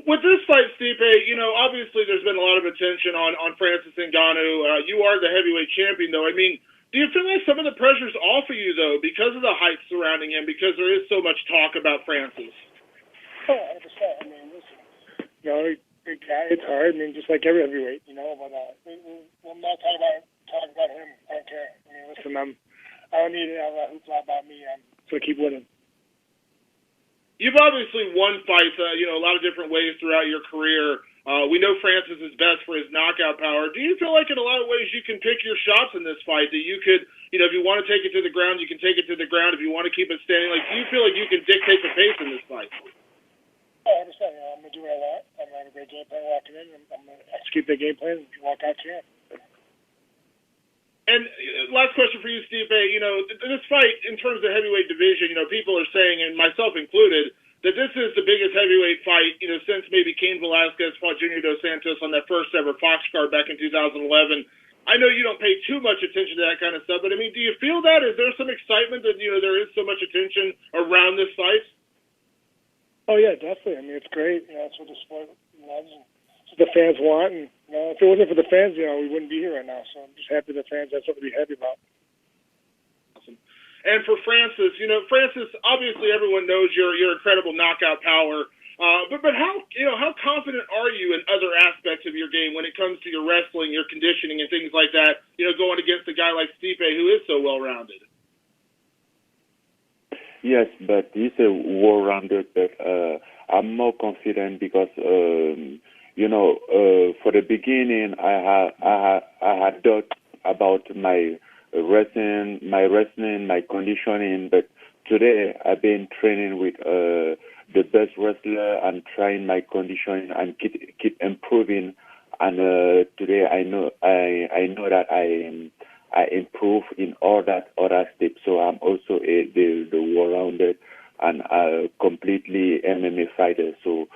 With this fight, Stipe, obviously there's been a lot of attention on Francis Ngannou. You are the heavyweight champion, though. I mean, do you feel like some of the pressure's off of you, though, because of the hype surrounding him, because there is so much talk about Francis? Oh, 100%. I mean, listen, big guy, it's hard. I mean, just like every heavyweight, but I'm not talking about him. I don't care. I mean, listen, I don't need to have a hoopla about me. I'm just going to keep winning. You've obviously won fights, a lot of different ways throughout your career. We know Francis is best for his knockout power. Do you feel like in a lot of ways you can pick your shots in this fight, that you could, if you want to take it to the ground, you can take it to the ground. If you want to keep it standing, do you feel like you can dictate the pace in this fight? Oh, I understand. I'm going to do what I want. I'm going to have a great game plan walking in. I'm going to execute the game plan and walk out champ. And last question for you, Stipe. This fight, in terms of the heavyweight division, people are saying, and myself included, that this is the biggest heavyweight fight, since maybe Cain Velasquez fought Junior Dos Santos on that first ever Fox card back in 2011. I know you don't pay too much attention to that kind of stuff, but, I mean, do you feel that? Is there some excitement that, there is so much attention around this fight? Oh, yeah, definitely. I mean, it's great. That's what the sport loves and that's what the fans want. And if it wasn't for the fans, we wouldn't be here right now. So I'm just happy the fans have something to be happy about. Awesome. And for Francis, Francis, obviously everyone knows your incredible knockout power. But how confident are you in other aspects of your game when it comes to your wrestling, your conditioning, and things like that? Going against a guy like Stipe, who is so well-rounded. Yes, but he's a well-rounded. But I'm more confident because for the beginning, I had doubt about my wrestling, my conditioning. But today, I've been training with the best wrestler and trying my conditioning and keep improving. And today, I know that I improve in all that other steps. So I'm also the well-rounded and completely MMA fighter. So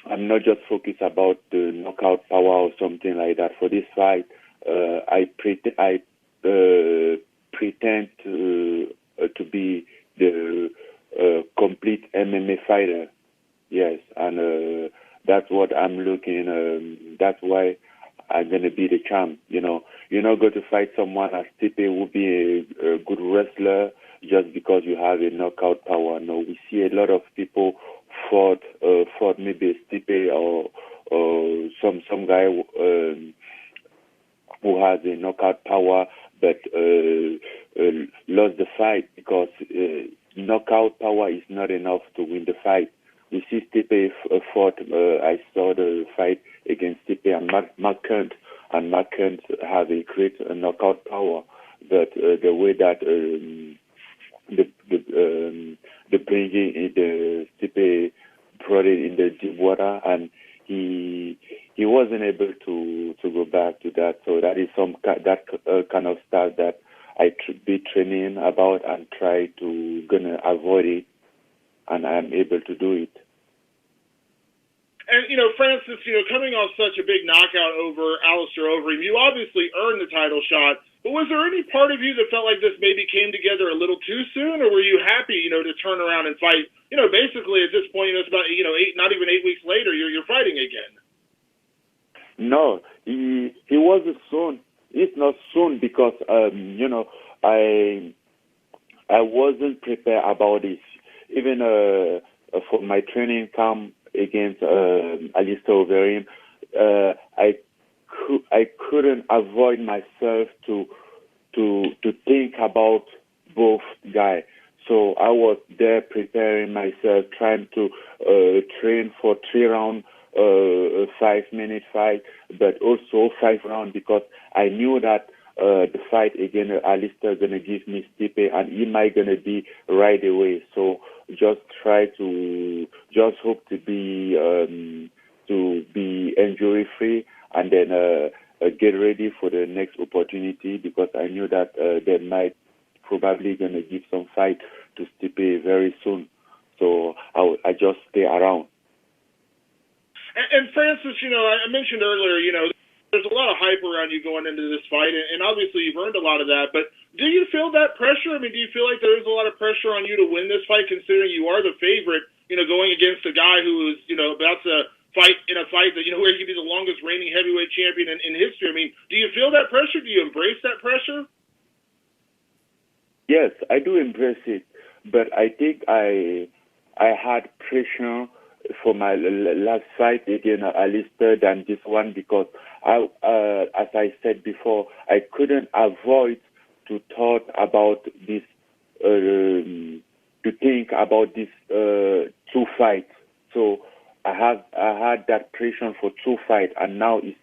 I'm not just focused about the knockout power or something like that. For this fight, I pretend to be the complete MMA fighter. Yes, and that's what I'm looking. That's why I'm gonna be the champ. You're not going to fight someone as Stipe who be a good wrestler just because you have a knockout power. No, we see a lot of people fought maybe Stipe or some guy who has a knockout power but lost the fight because knockout power is not enough to win the fight. We see Stipe fought. I saw the fight against Stipe and Mark Kent, and Mark Kent has a great knockout power. But the way that the Stipe brought it in the deep water, and he wasn't able to go back to that. So that is kind of stuff that I be training about and try to gonna avoid it, and I'm able to do it. And, Francis, coming off such a big knockout over Alistair Overeem, you obviously earned the title shot, but was there any part of you that felt like this maybe came together a little too soon, or were you happy, to turn around and fight? Basically at this point, it's about, not even 8 weeks later, you're fighting again. No, he wasn't soon. It's not soon because, I wasn't prepared about this. Even for my training camp against Alistair Overeem, I couldn't avoid myself to think about both guys. So I was there preparing myself, trying to train for 3-round, 5-minute fight, but also 5 rounds because I knew that the fight against Alistair gonna give me Stipe, and he might gonna be right away. So just hope to be injury free, and then get ready for the next opportunity because I knew that they might probably gonna give some fight to Stipe very soon. So I just stay around. And Francis, I mentioned earlier, there's a lot of hype around you going into this fight, and obviously you've earned a lot of that, but do you feel that pressure? I mean, do you feel like there is a lot of pressure on you to win this fight, considering you are the favorite, going against a guy who is, about to fight in a fight that, where he could be the longest reigning heavyweight champion in history. I mean, do you feel that pressure? Do you embrace that pressure? Yes, I do embrace it, but I think I had pressure for my last fight against Alistair than this one because as I said before, I couldn't avoid to thought about this, to think about these 2 fights. So I had that pressure for 2 fights, and now it's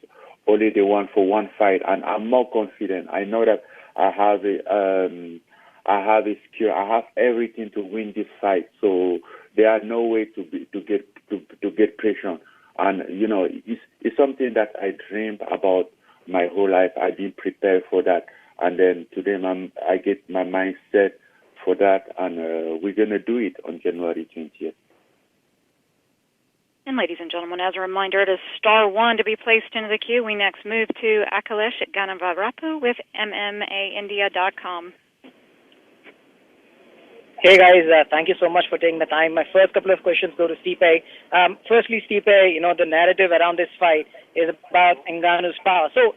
only the one for 1 fight, and I'm more confident. I know that I have a skill. I have everything to win this fight. So there are no way to get pressure. And it's something that I dreamed about my whole life. I've been prepared for that, and then today I get my mind set for that, and we're gonna do it on January 20th. And ladies and gentlemen, as a reminder, it is *1 to be placed into the queue. We next move to Akhilesh Ganavarapu with MMAindia.com. Hey guys, thank you so much for taking the time. My first couple of questions go to Stipe. Firstly, Stipe, the narrative around this fight is about Ngannou's power. So,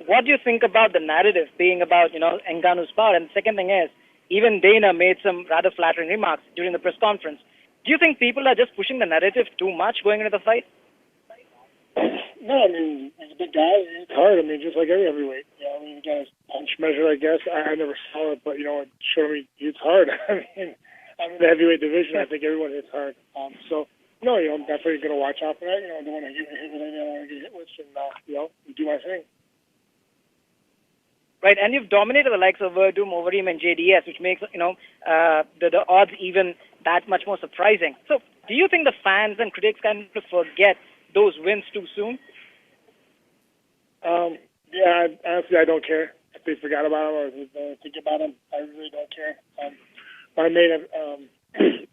what do you think about the narrative being about, Ngannou's power? And the second thing is, even Dana made some rather flattering remarks during the press conference. Do you think people are just pushing the narrative too much going into the fight? No, I mean, he's a big guy. It's hard. I mean, just like every heavyweight. He got his punch measure, I guess. I never saw it, but, it showed me it's hard. I mean, I'm in the heavyweight division. I think everyone hits hard. I'm definitely going to watch out for that. I don't want to get hit with anything I want to get hit with, and, do my thing. Right, and you've dominated the likes of Verdum, Overeem, and JDS, which makes, the odds even that much more surprising. So, do you think the fans and critics kind of forget those wins too soon? Honestly, I don't care if they forgot about them or if they think about them. I really don't care.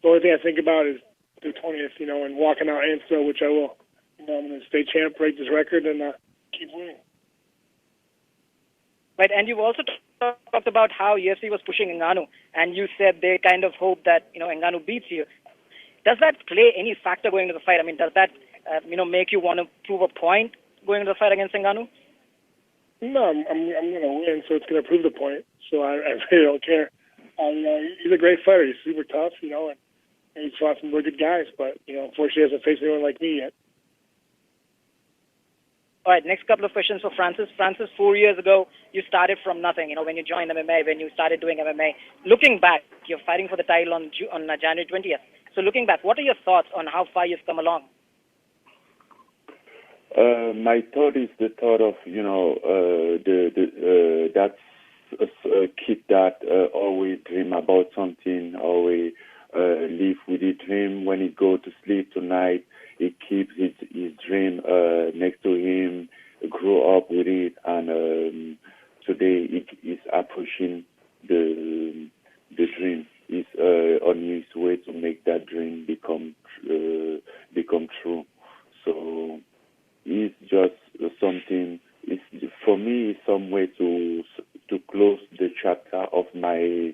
The only thing I think about is the 20th, and walking out Anfield, which I will. I'm going to stay champ, break this record, and keep winning. Right, and you've also talked about how UFC was pushing Ngannou, and you said they kind of hope that, Ngannou beats you. Does that play any factor going into the fight? I mean, does that, make you want to prove a point going into the fight against Ngannou? No, I'm going to win, so it's going to prove the point. So I really don't care. He's a great fighter. He's super tough, and he's fought some really good guys, but, unfortunately he hasn't faced anyone like me yet. All right, next couple of questions for Francis. Francis, 4 years ago, you started from nothing, when you joined MMA, when you started doing MMA. Looking back, you're fighting for the title on January 20th. So looking back, what are your thoughts on how far you've come along? My thought is the thought of, that's a kid that always dream about something, always live with his dream. When he go to sleep tonight, he keeps his dream next to him, grow up with it, and today he's approaching the dream. He's on his way to make that dream become true. So it's just something. For me, it's some way to close the chapter of my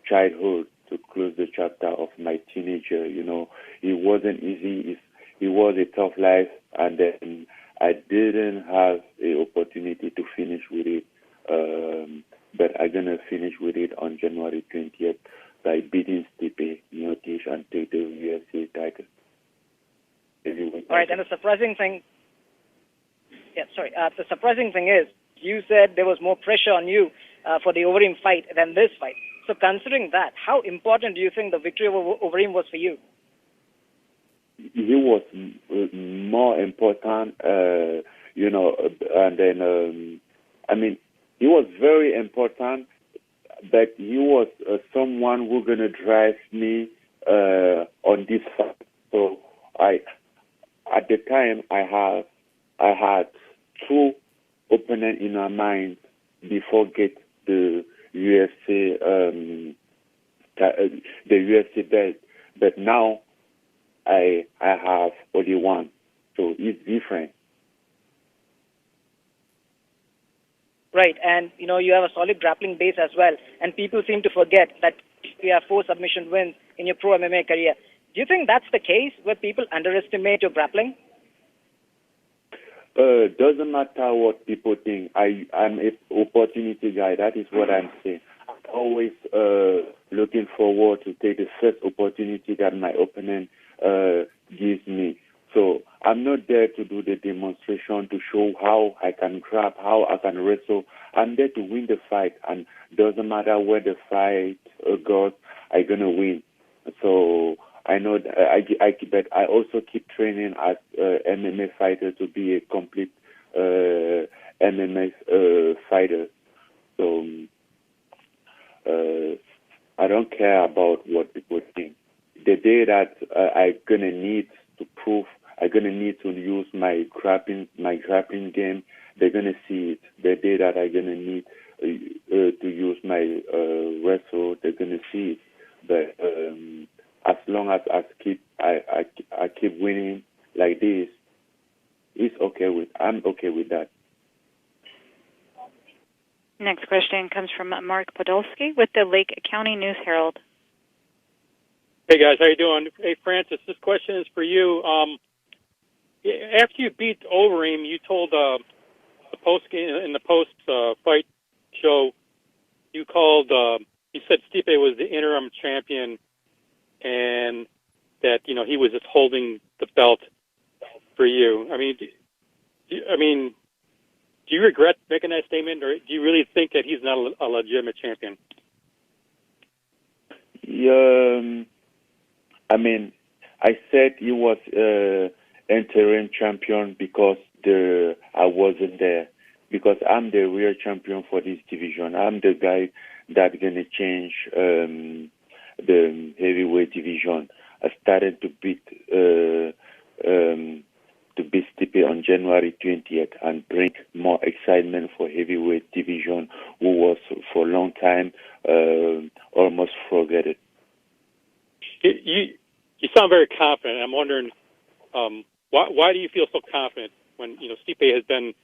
childhood, to close the chapter of my teenager. It wasn't easy. It was a tough life, and then I didn't have the opportunity to finish with it. But I'm gonna finish with it on January 20th by beating Stipe, Miocic, and take the UFC title. All right, and the surprising thing. The surprising thing is, you said there was more pressure on you for the Overeem fight than this fight. So considering that, how important do you think the victory over Overeem was for you? He was more important, and then, he was very important, but he was someone who's going to drive me on this fight. So at the time, I had two opponents in my mind before get the UFC belt, but now I have only one, so it's different. Right, and you have a solid grappling base as well, and people seem to forget that you have 4 submission wins in your pro MMA career. Do you think that's the case where people underestimate your grappling? Doesn't matter what people think. I'm an opportunity guy. That is what I'm saying. I'm always looking forward to take the first opportunity that my opponent gives me. So I'm not there to do the demonstration to show how I can grab, how I can wrestle. I'm there to win the fight, and doesn't matter where the fight goes, I'm gonna win. So I know but I also keep training as MMA fighter to be a complete MMA fighter. So I don't care about what people think. The day that I'm gonna need to prove, I'm gonna need to use my grappling game, they're gonna see it. The day that I'm gonna need to use my wrestle, they're gonna see it. But as long as I keep winning like this, I'm okay with that. Next question comes from Mark Podolsky with the Lake County News Herald. Hey guys, how you doing? Hey Francis, this question is for you. After you beat Overeem, you told the post fight show, you said Stipe was the interim champion, and that he was just holding the belt for you. I mean, do you regret making that statement, or do you really think that he's not a legitimate champion? I mean, I said he was interim champion because I wasn't there. Because I'm the real champion for this division. I'm the guy that's gonna change the heavyweight division. I started to beat Stipe on January 20th and bring more excitement for heavyweight division, who was for a long time almost forgotten. You sound very confident. I'm wondering why do you feel so confident when Stipe has been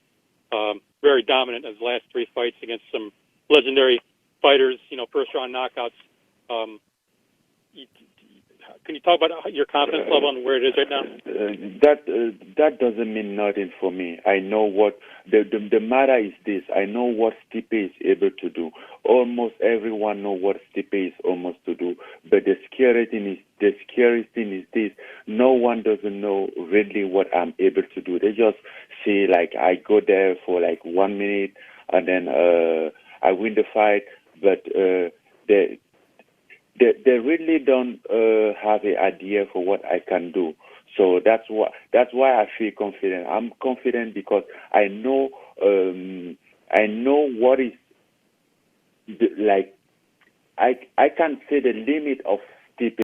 very dominant in his last three fights against some legendary fighters, first round knockouts. Can you talk about your confidence level and where it is right now? That doesn't mean nothing for me. I know what the matter is this. I know what Stipe is able to do. Almost everyone know what Stipe is almost to do. But the scary thing is this. No one doesn't know really what I'm able to do. They just say like I go there for like 1 minute and then I win the fight, but they really don't have an idea for what I can do. So that's why I feel confident. I'm confident because I know what is like. I can say the limit of Stipe.